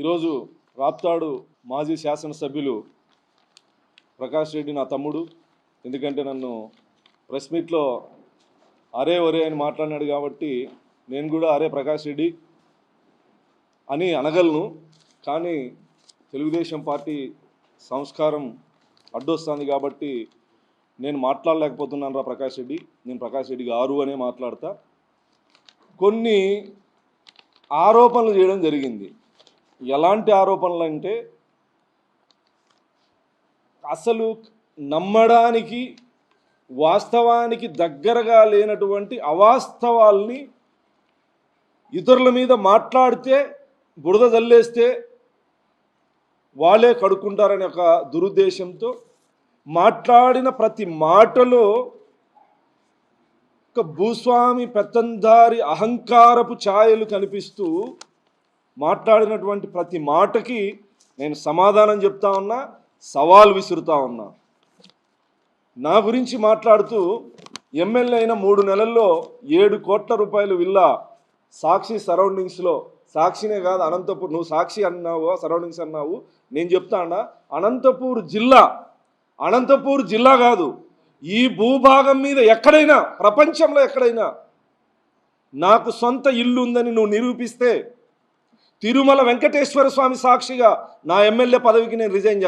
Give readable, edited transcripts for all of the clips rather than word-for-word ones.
ఈరోజు రాప్తాడు మాజీ శాసనసభ్యులు ప్రకాష్ రెడ్డి నా తమ్ముడు. ఎందుకంటే నన్ను ప్రెస్ మీట్లో అరే ఒరే అని మాట్లాడినాడు కాబట్టి నేను కూడా అరే ప్రకాష్ రెడ్డి అని అనగలను. కానీ తెలుగుదేశం పార్టీ సంస్కారం అడ్డొస్తుంది కాబట్టి నేను మాట్లాడలేకపోతున్నాను రా ప్రకాష్ రెడ్డి. నేను ప్రకాష్ రెడ్డి గారు అనే మాట్లాడతా. కొన్ని ఆరోపణలు చేయడం జరిగింది. ఎలాంటి ఆరోపణలు అంటే అసలు నమ్మడానికి వాస్తవానికి దగ్గరగా లేనటువంటి అవాస్తవాల్ని ఇతరుల మీద మాట్లాడితే బురద జల్లేస్తే వాళ్ళే కడుక్కుంటారనే ఒక దురుద్దేశంతో మాట్లాడిన ప్రతి మాటలో ఒక భూస్వామి పెత్తందారి అహంకారపు ఛాయలు కనిపిస్తూ మాట్లాడినటువంటి ప్రతి మాటకి నేను సమాధానం చెప్తా ఉన్నా, సవాల్ విసురుతా ఉన్నా. నా గురించి మాట్లాడుతూ ఎమ్మెల్యే అయిన 3 నెలల్లో 7 కోట్ల రూపాయలు విల్లా సాక్షి సరౌండింగ్స్లో, సాక్షినే కాదు అనంతపూర్, నువ్వు సాక్షి అన్నావు సరౌండింగ్స్ అన్నావు, నేను చెప్తా అన్నా అనంతపూర్ జిల్లా కాదు, ఈ భూభాగం మీద ఎక్కడైనా, ప్రపంచంలో ఎక్కడైనా నాకు సొంత ఇల్లు ఉందని నువ్వు నిరూపిస్తే తిరుమల వెంకటేశ్వర స్వామి సాక్షిగా నా ఎమ్మెల్యే పదవికి నేను రిజైన్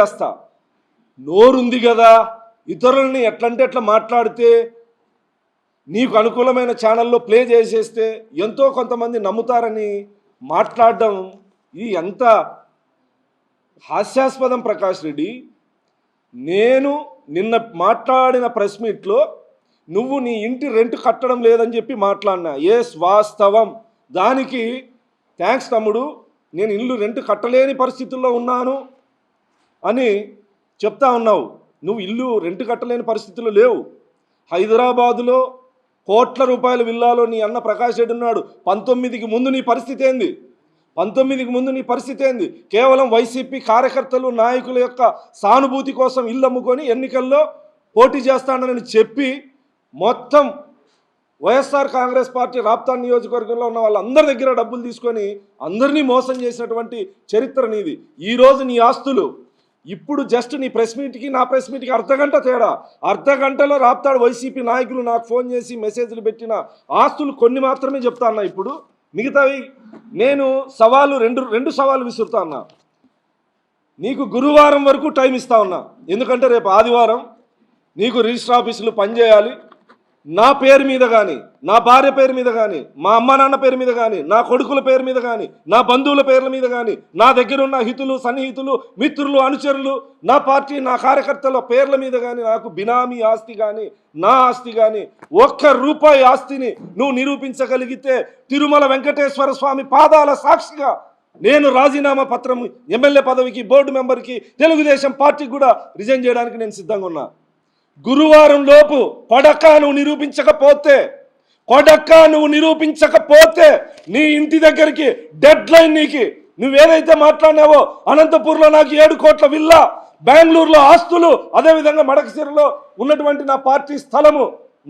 చేస్తా. నోరుంది కదా, ఇతరులని ఎట్లంటే ఎట్లా మాట్లాడితే నీకు అనుకూలమైన ఛానల్లో ప్లే చేసేస్తే ఎంతో కొంతమంది నమ్ముతారని మాట్లాడడం ఇది ఎంత హాస్యాస్పదం ప్రకాష్ రెడ్డి. నేను నిన్న మాట్లాడిన ప్రెస్ మీట్లో నువ్వు నీ ఇంటి రెంట్ కట్టడం లేదని చెప్పి మాట్లాడినా. ఎస్, వాస్తవం. దానికి థ్యాంక్స్ తమ్ముడు. నేను ఇల్లు రెంట్ కట్టలేని పరిస్థితుల్లో ఉన్నాను అని చెప్తా ఉన్నావు. నువ్వు ఇల్లు రెంట్ కట్టలేని పరిస్థితుల్లో లేవు. హైదరాబాదులో కోట్ల రూపాయల విల్లాలో నీ అన్న ప్రకాష్ రెడ్డి ఉన్నాడు. 19కి ముందు నీ పరిస్థితి ఏంది? కేవలం వైసీపీ కార్యకర్తలు, నాయకుల యొక్క సానుభూతి కోసం ఇల్లు అమ్ముకొని ఎన్నికల్లో పోటీ చేస్తానని చెప్పి మొత్తం వైఎస్ఆర్ కాంగ్రెస్ పార్టీ రాప్తాడు నియోజకవర్గంలో ఉన్న వాళ్ళందరి దగ్గర డబ్బులు తీసుకొని అందరినీ మోసం చేసినటువంటి చరిత్ర నీది. ఈరోజు నీ ఆస్తులు ఇప్పుడు జస్ట్ నీ ప్రెస్ మీట్కి నా ప్రెస్ మీట్కి అర్ధగంటలో రాప్తాడు వైసీపీ నాయకులు నాకు ఫోన్ చేసి మెసేజ్లు పెట్టిన ఆస్తులు కొన్ని మాత్రమే చెప్తా అన్నా. ఇప్పుడు మిగతావి నేను రెండు సవాలు విసురుతా అన్నా. నీకు గురువారం వరకు టైం ఇస్తా ఉన్నా. ఎందుకంటే రేపు ఆదివారం నీకు రిజిస్టర్ ఆఫీసులు పనిచేయాలి. నా పేరు మీద కానీ, నా భార్య పేరు మీద కానీ, మా అమ్మ నాన్న పేరు మీద కానీ, నా కొడుకుల పేరు మీద కానీ, నా బంధువుల పేర్ల మీద కానీ, నా దగ్గర ఉన్న హితులు, సన్నిహితులు, మిత్రులు, అనుచరులు, నా పార్టీ, నా కార్యకర్తల పేర్ల మీద కానీ నాకు బినామీ ఆస్తి కానీ, నా ఆస్తి కానీ, 1 రూపాయి ఆస్తిని నువ్వు నిరూపించగలిగితే తిరుమల వెంకటేశ్వర స్వామి పాదాల సాక్షిగా నేను రాజీనామా పత్రం ఎమ్మెల్యే పదవికి, బోర్డు మెంబర్కి, తెలుగుదేశం పార్టీకి కూడా రిజైన్ చేయడానికి నేను సిద్ధంగా ఉన్నా. గురువారం లోపు కొడక్క నువ్వు నిరూపించకపోతే నీ ఇంటి దగ్గరికి డెడ్ లైన్. నువ్వేదైతే మాట్లాడినావో అనంతపూర్లో నాకు 7 కోట్ల విల్లా, బెంగళూరులో ఆస్తులు, అదేవిధంగా మడకసిరలో ఉన్నటువంటి నా పార్టీ స్థలము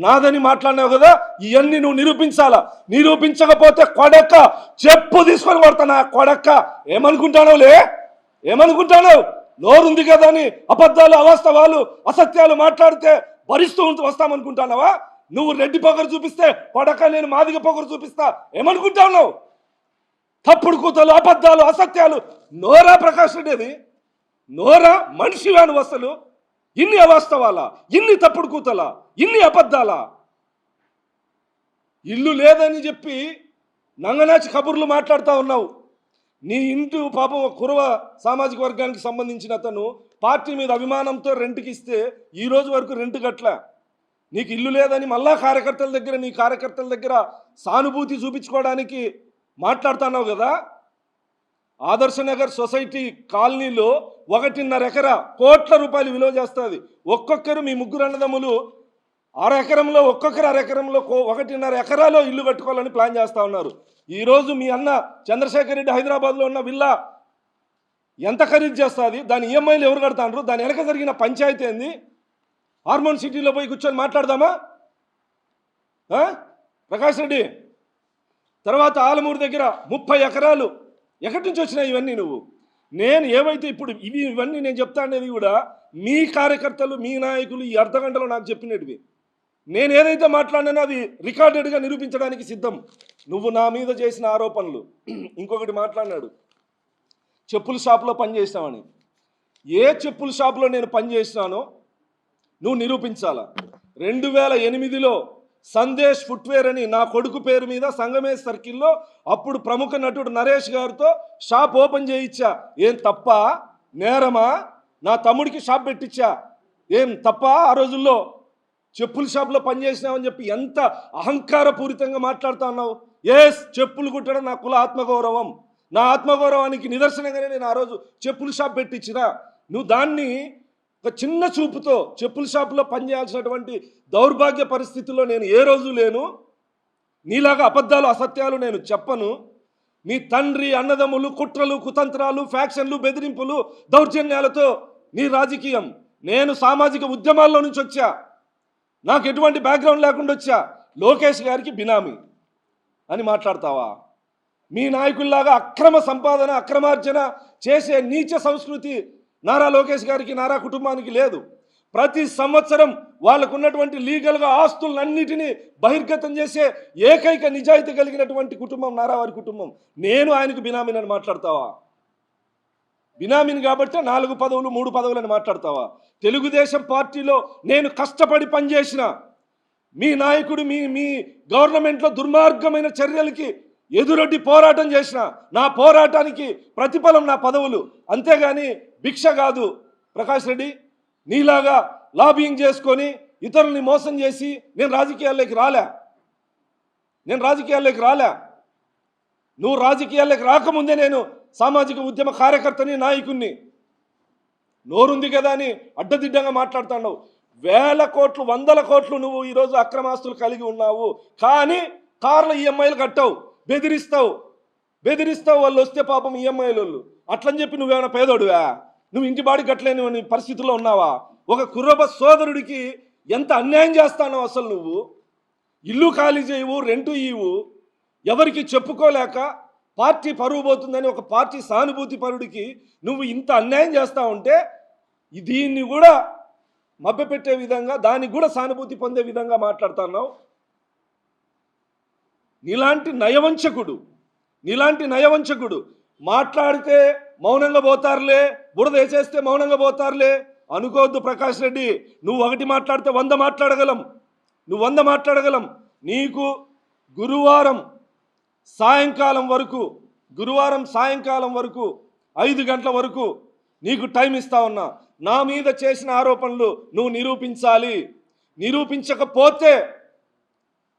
నాదని మాట్లాడినావు కదా, ఇవన్నీ నువ్వు నిరూపించకపోతే కొడక్క చెప్పు తీసుకొని కొడతానా. కొడక్క ఏమనుకుంటావు? నోరుంది కదా అని అబద్ధాలు, అవాస్తవాలు, అసత్యాలు మాట్లాడితే భరిస్తూ వస్తామనుకుంటున్నావా? నువ్వు రెడ్డి పొగరు చూపిస్తే కొడక నేను మాదిగ పొగరు చూపిస్తా ఏమనుకుంటున్నావు? తప్పుడు కూతలు, అబద్ధాలు, అసత్యాలు నోరా ప్రకాష్ రెడ్డి? నోరా? మనిషివా నువ్వు? అసలు ఇన్ని అవాస్తవాలా, ఇన్ని తప్పుడు కూతలా, ఇన్ని అబద్ధాలా? ఇల్లు లేదని చెప్పి నంగనాచి కబుర్లు మాట్లాడుతూ ఉన్నావు. నీ ఇంటి పాపం కురవ సామాజిక వర్గానికి సంబంధించిన అతను పార్టీ మీద అభిమానంతో రెంట్కి ఇస్తే ఈ రోజు వరకు రెంట్ కట్టలే. నీకు ఇల్లు లేదని మళ్ళా నీ కార్యకర్తల దగ్గర సానుభూతి చూపించుకోవడానికి మాట్లాడుతున్నావు కదా. ఆదర్శనగర్ సొసైటీ కాలనీలో 1.5 కోట్ల రూపాయలు విలువ చేస్తుంది. ఒక్కొక్కరు మీ 3 అన్నదమ్ములు ఒక్కొక్కరు 1.5 ఎకరంలో 1.5 ఎకరాలో ఇల్లు కట్టుకోవాలని ప్లాన్ చేస్తూ ఉన్నారు. ఈరోజు మీ అన్న చంద్రశేఖర్ రెడ్డి హైదరాబాద్లో ఉన్న విల్లా ఎంత ఖరీదు చేస్తుంది? దాని ఈఎంఐలు ఎవరు కడతాండ్రు? దాని వెనక జరిగిన పంచాయతీ ఏంది? హార్మోన్ సిటీలో పోయి కూర్చొని మాట్లాడదామా ప్రకాష్ రెడ్డి? తర్వాత ఆలమూరు దగ్గర 30 ఎకరాలు. ఎక్కడి నుంచి వచ్చినాయి ఇవన్నీ? నువ్వు నేను ఏవైతే ఇప్పుడు ఇవన్నీ నేను చెప్తా అనేది కూడా మీ కార్యకర్తలు, మీ నాయకులు ఈ అర్ధగంటలో నాకు చెప్పినవి. నేను ఏదైతే మాట్లాడినానో అది రికార్డెడ్గా నిరూపించడానికి సిద్ధం. నువ్వు నా మీద చేసిన ఆరోపణలు. ఇంకొకటి మాట్లాడినాడు, చెప్పుల షాపులో పనిచేస్తామని. ఏ చెప్పుల షాపులో నేను పనిచేసినానో నువ్వు నిరూపించాలా. 2008లో సందేశ్ ఫుట్వేర్ అని నా కొడుకు పేరు మీద సంగమేశ్ సర్కిల్లో అప్పుడు ప్రముఖ నటుడు నరేష్ గారితో షాప్ ఓపెన్ చేయించా. ఏం తప్ప? నేరమా? నా తమ్ముడికి షాప్ పెట్టించా. ఏం తప్ప? ఆ రోజుల్లో చెప్పుల షాప్లో పనిచేసినావని చెప్పి ఎంత అహంకారపూరితంగా మాట్లాడుతా ఉన్నావు. చెప్పులు కుట్టడం నా కుల ఆత్మగౌరవం. నా ఆత్మగౌరవానికి నిదర్శనంగానే నేను ఆ రోజు చెప్పుల షాప్ పెట్టించిన. నువ్వు దాన్ని ఒక చిన్న చూపుతో చెప్పుల షాపులో పనిచేయాల్సినటువంటి దౌర్భాగ్య పరిస్థితుల్లో నేను ఏ రోజు లేను. నీలాగా అబద్ధాలు, అసత్యాలు నేను చెప్పను. మీ తండ్రి, అన్నదమ్ములు, కుట్రలు, కుతంత్రాలు, ఫ్యాక్షన్లు, బెదిరింపులు, దౌర్జన్యాలతో నీ రాజకీయం. నేను సామాజిక ఉద్యమాల్లో నుంచి వచ్చా. నాకు ఎటువంటి బ్యాక్గ్రౌండ్ లేకుండా వచ్చా. లోకేష్ గారికి బినామీ అని మాట్లాడతావా? మీ నాయకుల్లాగా అక్రమ సంపాదన, అక్రమార్జన చేసే నీచ సంస్కృతి నారా లోకేష్ గారికి, నారా కుటుంబానికి లేదు. ప్రతి సంవత్సరం వాళ్ళకున్నటువంటి లీగల్గా ఆస్తులన్నిటినీ బహిర్గతం చేసే ఏకైక నిజాయితీ కలిగినటువంటి కుటుంబం నారా వారి కుటుంబం. నేను ఆయనకు బినామీని అని మాట్లాడతావా? బినామీని కాబట్టి 4 పదవులు 3 పదవులు అని మాట్లాడతావా? తెలుగుదేశం పార్టీలో నేను కష్టపడి పనిచేసిన మీ నాయకుడు మీ గవర్నమెంట్లో దుర్మార్గమైన చర్యలకి ఎదురొడ్డి పోరాటం చేసిన. నా పోరాటానికి ప్రతిఫలం నా పదవులు, అంతేగాని భిక్ష కాదు. ప్రకాష్ రెడ్డి, నీలాగా లాబింగ్ చేసుకొని ఇతరుల్ని మోసం చేసి నేను రాజకీయాల్లోకి రాలే. నువ్వు రాజకీయాల్లోకి రాకముందే నేను సామాజిక ఉద్యమ కార్యకర్తని, నాయకుణ్ణి. నోరుంది కదా అని అడ్డదిడ్డంగా మాట్లాడుతున్నావు. 1000 కోట్లు 100 కోట్లు నువ్వు ఈరోజు అక్రమాస్తులు కలిగి ఉన్నావు. కానీ కార్ల ఈఎంఐలు కట్టావు, బెదిరిస్తావు. వాళ్ళు వస్తే పాపం ఈఎంఐలు అట్లని చెప్పి నువ్వేమైనా పేదోడువా? నువ్వు ఇంటి బాడి కట్టలేని పరిస్థితుల్లో ఉన్నావా? ఒక కుర్రబ సోదరుడికి ఎంత అన్యాయం చేస్తానో అసలు. నువ్వు ఇల్లు ఖాళీ చేయవు, రెంటు ఇవ్వు, ఎవరికి చెప్పుకోలేక పార్టీ పరువు పోతుందని ఒక పార్టీ సానుభూతి పరుడికి నువ్వు ఇంత అన్యాయం చేస్తా ఉంటే దీన్ని కూడా మభ్యపెట్టే విధంగా, దానికి కూడా సానుభూతి పొందే విధంగా మాట్లాడుతున్నావు. నీలాంటి నయవంచకుడు మాట్లాడితే మౌనంగా పోతారులే, బురద వేసేస్తే మౌనంగా పోతారులే అనుకోవద్దు. ప్రకాష్ రెడ్డి, నువ్వు 1 మాట్లాడితే 100 మాట్లాడగలం. నీకు గురువారం సాయంకాలం వరకు 5 గంటల వరకు నీకు టైం ఇస్తా ఉన్నా. నా మీద చేసిన ఆరోపణలు నువ్వు నిరూపించాలి. నిరూపించకపోతే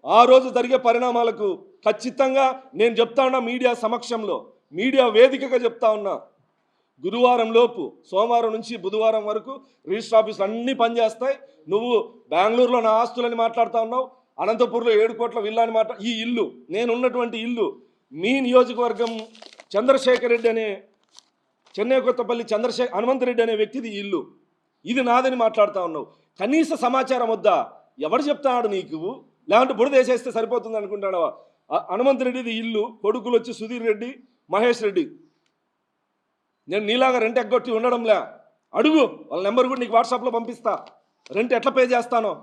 ఆ రోజు జరిగే పరిణామాలకు ఖచ్చితంగా నేను చెప్తా ఉన్నా. మీడియా సమక్షంలో, మీడియా వేదికగా చెప్తా ఉన్నా. గురువారం లోపు, సోమవారం నుంచి బుధవారం వరకు రిజిస్టర్ ఆఫీసులు అన్నీ పనిచేస్తాయి. నువ్వు బెంగళూరులో నా ఆస్తులని మాట్లాడుతూ ఉన్నావు, అనంతపూర్లో 7 కోట్ల విల్లా అని ఈ ఇల్లు, నేనున్నటువంటి ఇల్లు, మీ నియోజకవర్గం చంద్రశేఖర్ రెడ్డి అనే చెన్నై కొత్తపల్లి హనుమంతరెడ్డి అనే వ్యక్తిది ఇల్లు, ఇది నాదని మాట్లాడుతూ ఉన్నావు. కనీస సమాచారం వద్దా? ఎవరు చెప్తాడు నీకు? లేదంటే బురద వేసేస్తే సరిపోతుంది అనుకుంటాడా? హనుమంతరెడ్డిది ఇల్లు, కొడుకులు వచ్చి సుధీర్ రెడ్డి, మహేష్ రెడ్డి. నేను నీలాగా రెంట్ ఎగ్గొట్టి ఉండడంలే. అడుగు, వాళ్ళ నెంబర్ కూడా నీకు వాట్సాప్లో పంపిస్తా. రెంట్ ఎట్లా పే చేస్తానో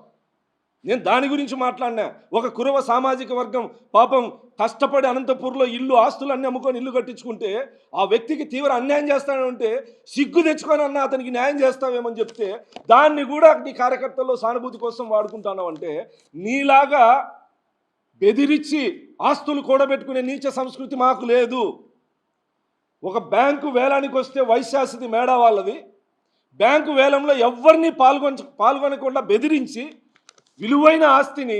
నేను దాని గురించి మాట్లాడినా. ఒక కురవ సామాజిక వర్గం పాపం కష్టపడి అనంతపూర్లో ఇల్లు, ఆస్తులన్నీ అమ్ముకొని ఇల్లు కట్టించుకుంటే ఆ వ్యక్తికి తీవ్ర అన్యాయం చేస్తానంటే సిగ్గు తెచ్చుకొని అన్న అతనికి న్యాయం చేస్తావేమని చెప్తే దాన్ని కూడా నీ కార్యకర్తల్లో సానుభూతి కోసం వాడుకుంటున్నావు. అంటే నీలాగా బెదిరించి ఆస్తులు కూడబెట్టుకునే నీచ సంస్కృతి మాకు లేదు. ఒక బ్యాంకు వేలానికి వస్తే వైశాసిది మేడా వాళ్ళది. బ్యాంకు వేలంలో ఎవరిని పాల్గొనకుండా బెదిరించి విలువైన ఆస్తిని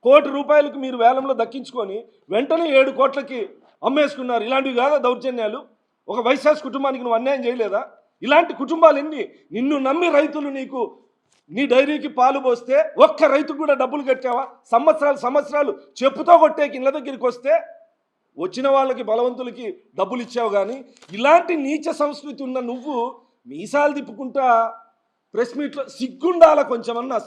₹1,00,00,000 మీరు వేలంలో దక్కించుకొని వెంటనే 7 కోట్లకి అమ్మేసుకున్నారు. ఇలాంటివి కాదా దౌర్జన్యాలు? ఒక వైశాస్ కుటుంబానికి నువ్వు అన్యాయం చేయలేదా? ఇలాంటి కుటుంబాలు ఎన్ని? నిన్ను నమ్మి రైతులు నీ డైరీకి పాలు పోస్తే ఒక్క రైతుకు కూడా డబ్బులు కట్టావా? సంవత్సరాలు చెప్పుతో కొట్టేకి ఇళ్ళ దగ్గరికి వస్తే వచ్చిన వాళ్ళకి, బలవంతులకి డబ్బులు ఇచ్చావు. కానీ ఇలాంటి నీచ సంస్కృతి ఉన్న నువ్వు మీసాలు తిప్పుకుంటా ప్రెస్ మీట్లో సిగ్గుండాలా? కొంచెమన్నా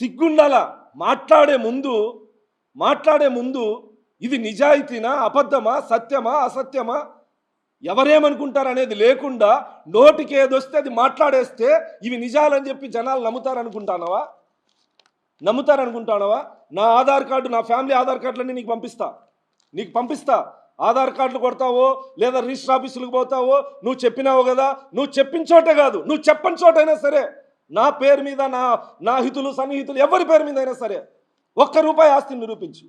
సిగ్గుండాలా? మాట్లాడే ముందు ఇది నిజాయితీనా, అబద్ధమా, సత్యమా, అసత్యమా, ఎవరేమనుకుంటారు అనేది లేకుండా నోటికి ఏదొస్తే అది మాట్లాడేస్తే ఇవి నిజాలని చెప్పి జనాలు నమ్ముతారనుకుంటానవా? నా ఆధార్ కార్డు, నా ఫ్యామిలీ ఆధార్ కార్డులన్నీ నీకు పంపిస్తా. ఆధార్ కార్డులు కొడతావో లేదా రిజిస్టర్ ఆఫీసులకు పోతావో, నువ్వు చెప్పినావు కదా, నువ్వు చెప్పిన చోటే కాదు, నువ్వు చెప్పని చోటైనా సరే నా పేరు మీద, నా హితులు సన్నిహితులు ఎవరి పేరు మీద అయినా సరే ₹1 ఆస్తిని నిరూపించు.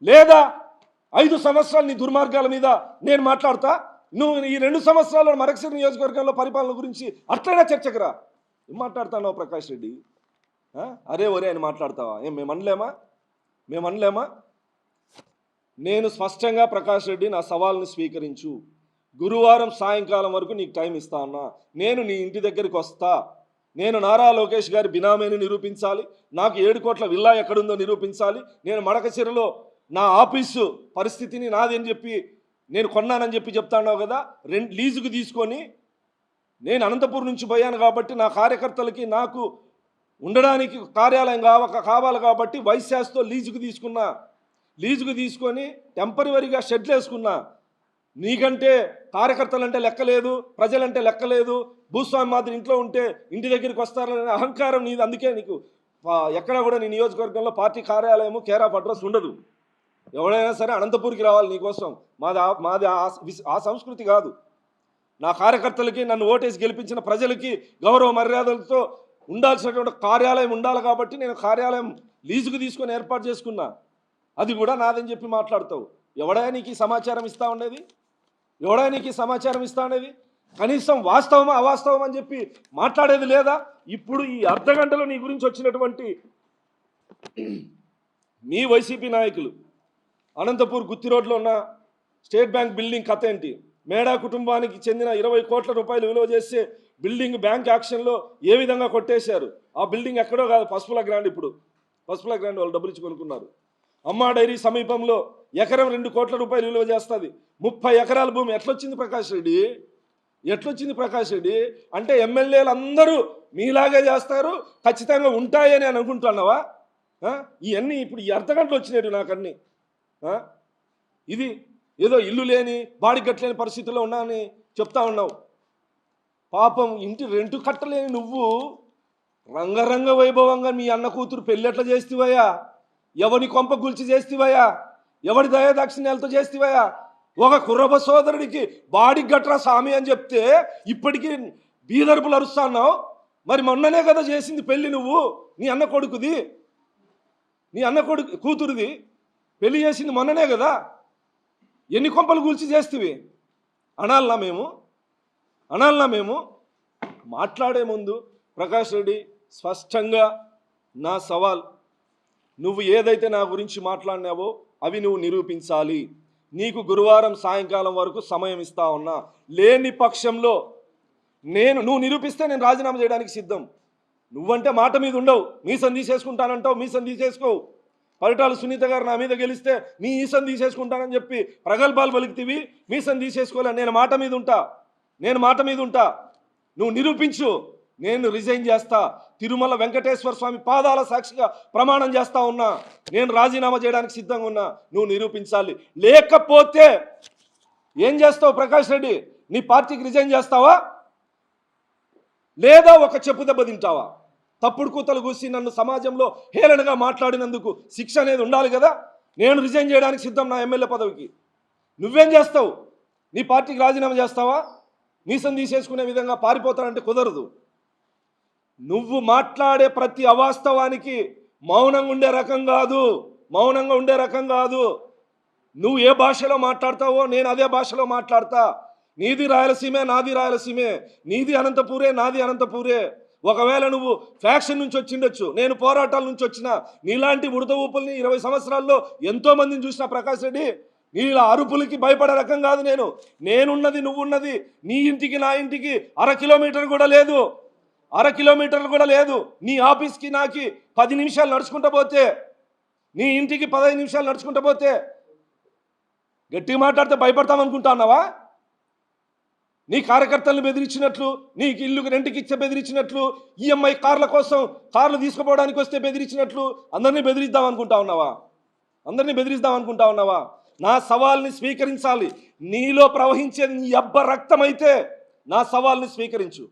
లేదా 5 సంవత్సరాలు నీ దుర్మార్గాల మీద నేను మాట్లాడతా, నువ్వు ఈ 2 సంవత్సరాల్లో మరకసిరి నియోజకవర్గంలో పరిపాలన గురించి అట్లైనా చర్చకు రా. ఏం మాట్లాడుతున్నావు ప్రకాష్ రెడ్డి? అరే ఒరే అని మాట్లాడతావా? మేము అనలేమా? నేను స్పష్టంగా ప్రకాష్ రెడ్డి నా సవాల్ని స్వీకరించు. గురువారం సాయంకాలం వరకు నీకు టైం ఇస్తా ఉన్నా. నేను నీ ఇంటి దగ్గరికి వస్తా. నేను నారా లోకేష్ గారి బినామీని నిరూపించాలి, నాకు 7 కోట్ల విల్లా ఎక్కడుందో నిరూపించాలి, నేను మడకసిరిలో నా ఆఫీసు పరిస్థితిని నాదని చెప్పి నేను కొన్నానని చెప్పి చెప్తాన్నావు కదా, లీజుకు తీసుకొని నేను అనంతపూర్ నుంచి పోయాను కాబట్టి నా కార్యకర్తలకి నాకు ఉండడానికి కార్యాలయం కావాలి కాబట్టి వైశాస్తో లీజుకు తీసుకొని టెంపరీగా షెడ్లు వేసుకున్నా. నీకంటే కార్యకర్తలంటే లెక్కలేదు, ప్రజలంటే లెక్కలేదు, భూస్వామి మాదిరి ఇంట్లో ఉంటే ఇంటి దగ్గరికి వస్తారనే అహంకారం నీది. అందుకే నీకు ఎక్కడా కూడా నీ నియోజకవర్గంలో పార్టీ కార్యాలయము కేర్ ఆఫ్ అడ్రస్ ఉండదు. ఎవడైనా సరే అనంతపూర్కి రావాలి నీకోసం. మాది ఆ సంస్కృతి కాదు. నా కార్యకర్తలకి, నన్ను ఓటేసి గెలిపించిన ప్రజలకి గౌరవ మర్యాదలతో ఉండాల్సినటువంటి కార్యాలయం ఉండాలి కాబట్టి నేను కార్యాలయం లీజుకు తీసుకొని ఏర్పాటు చేసుకున్నా. అది కూడా నాదని చెప్పి మాట్లాడతావు. ఎవడైనా నీకు ఈ సమాచారం ఇస్తా ఉండేది? కనీసం వాస్తవమా అవాస్తవం అని చెప్పి మాట్లాడేది లేదా? ఇప్పుడు ఈ అర్ధగంటలో నీ గురించి వచ్చినటువంటి మీ వైసీపీ నాయకులు అనంతపూర్ గుత్తి రోడ్లో ఉన్న స్టేట్ బ్యాంక్ బిల్డింగ్ కథ ఏంటి? మేడా కుటుంబానికి చెందిన 20 కోట్ల రూపాయలు విలువ చేసే బిల్డింగ్ బ్యాంక్ యాక్షన్లో ఏ విధంగా కొట్టేశారు? ఆ బిల్డింగ్ ఎక్కడో కాదు, పసుపుల గ్రాండ్. ఇప్పుడు పసుపుల గ్రాండ్ వాళ్ళు డబ్బులు ఇచ్చి కొనుక్కున్నారు. అమ్మా డైరీ సమీపంలో ఎకరం 2 కోట్ల రూపాయలు విలువ చేస్తుంది. 30 ఎకరాల భూమి ఎట్లొచ్చింది ప్రకాష్ రెడ్డి? అంటే ఎమ్మెల్యేలు అందరూ మీలాగే చేస్తారు, ఖచ్చితంగా ఉంటాయని అనుకుంటున్నావా? ఇవన్నీ ఇప్పుడు ఈ అర్ధగంటలు వచ్చినాయి నాకన్నీ. ఇది ఏదో ఇల్లు లేని, బాడీ కట్టలేని పరిస్థితుల్లో ఉన్నానని చెప్తా ఉన్నావు. పాపం ఇంటి రెంటు కట్టలేని నువ్వు రంగరంగ వైభవంగా మీ అన్న కూతురు పెళ్ళి ఎట్లా చేస్తావయ్యా? ఎవని కొంప గుల్చి చేస్తావయ్యా? ఎవడి దయాదాక్షిణ్యాలతో చేస్తావయ్యా? ఒక కుర్రబ సోదరుడికి బాడీ గట్రా సామి అని చెప్తే ఇప్పటికీ బీదర్పులు అరుస్తున్నావు. మరి మొన్ననే కదా చేసింది పెళ్ళి నువ్వు, నీ అన్న కూతురుది పెళ్లి చేసింది మొన్ననే కదా. ఎన్ని కొంపలు కూల్చి చేస్తేవి అనాలనా మేము? మాట్లాడే ముందు ప్రకాష్ రెడ్డి స్పష్టంగా నా సవాల్, నువ్వు ఏదైతే నా గురించి మాట్లాడినావో అవి నువ్వు నిరూపించాలి. నీకు గురువారం సాయంకాలం వరకు సమయం ఇస్తా ఉన్నా. లేని పక్షంలో నువ్వు నిరూపిస్తే నేను రాజీనామా చేయడానికి సిద్ధం. నువ్వంటే మాట మీద ఉండవు, మీసం తీసేసుకుంటానంటావు, మీసం తీసేసుకోవు. పరిటాల సునీత గారు నా మీద గెలిస్తే నీ ఈసం తీసేసుకుంటానని చెప్పి ప్రగల్భాలు పలికితివి, మీసం తీసేసుకోలే. నేను మాట మీద ఉంటా. నువ్వు నిరూపించు, నేను రిజైన్ చేస్తా. తిరుమల వెంకటేశ్వర స్వామి పాదాల సాక్షిగా ప్రమాణం చేస్తా ఉన్నా. నేను రాజీనామా చేయడానికి సిద్ధంగా ఉన్నా. నువ్వు నిరూపించాలి. లేకపోతే ఏం చేస్తావు ప్రకాష్ రెడ్డి? నీ పార్టీకి రిజైన్ చేస్తావా లేదా ఒక చెప్పు దెబ్బ తింటావా? తప్పుడు కూతలు కూసి నన్ను సమాజంలో హేళనగా మాట్లాడినందుకు శిక్ష అనేది ఉండాలి కదా. నేను రిజైన్ చేయడానికి సిద్ధం నా ఎమ్మెల్యే పదవికి. నువ్వేం చేస్తావు? నీ పార్టీకి రాజీనామా చేస్తావా? మీసం తీసేసుకునే విధంగా పారిపోతానంటే కుదరదు. నువ్వు మాట్లాడే ప్రతి అవాస్తవానికి మౌనంగా ఉండే రకం కాదు. నువ్వు ఏ భాషలో మాట్లాడతావో నేను అదే భాషలో మాట్లాడతా. నీది రాయలసీమే, నాది రాయలసీమే. నీది అనంతపూరే, నాది అనంతపూరే. ఒకవేళ నువ్వు ఫ్యాక్షన్ నుంచి వచ్చిండొచ్చు, నేను పోరాటాల నుంచి వచ్చిన. నీలాంటి ఉడత ఊపుల్ని 20 సంవత్సరాల్లో ఎంతో మందిని చూసిన ప్రకాష్ రెడ్డి. నీళ్ళ అరుపులకి భయపడే రకం కాదు నేనున్నది నువ్వున్నది నీ ఇంటికి నా ఇంటికి 1/2 కిలోమీటర్ కూడా లేదు. నీ ఆఫీస్కి నాకి 10 నిమిషాలు నడుచుకుంటూ పోతే, నీ ఇంటికి 15 నిమిషాలు నడుచుకుంటూ పోతే గట్టిగా మాట్లాడితే భయపడతామనుకుంటున్నావా? నీ కార్యకర్తలను బెదిరించినట్లు, నీకు ఇల్లుకి రెంట్కి ఇచ్చే బెదిరించినట్లు, ఈఎంఐ కార్ల కోసం కార్లు తీసుకుపోవడానికి వస్తే బెదిరించినట్లు అందరినీ బెదిరిద్దాం అనుకుంటా ఉన్నావా? అందరినీ బెదిరిద్దాం అనుకుంటా ఉన్నావా? నా సవాల్ని స్వీకరించాలి. నీలో ప్రవహించేది నీ అబ్బ రక్తం అయితే నా సవాల్ని స్వీకరించు.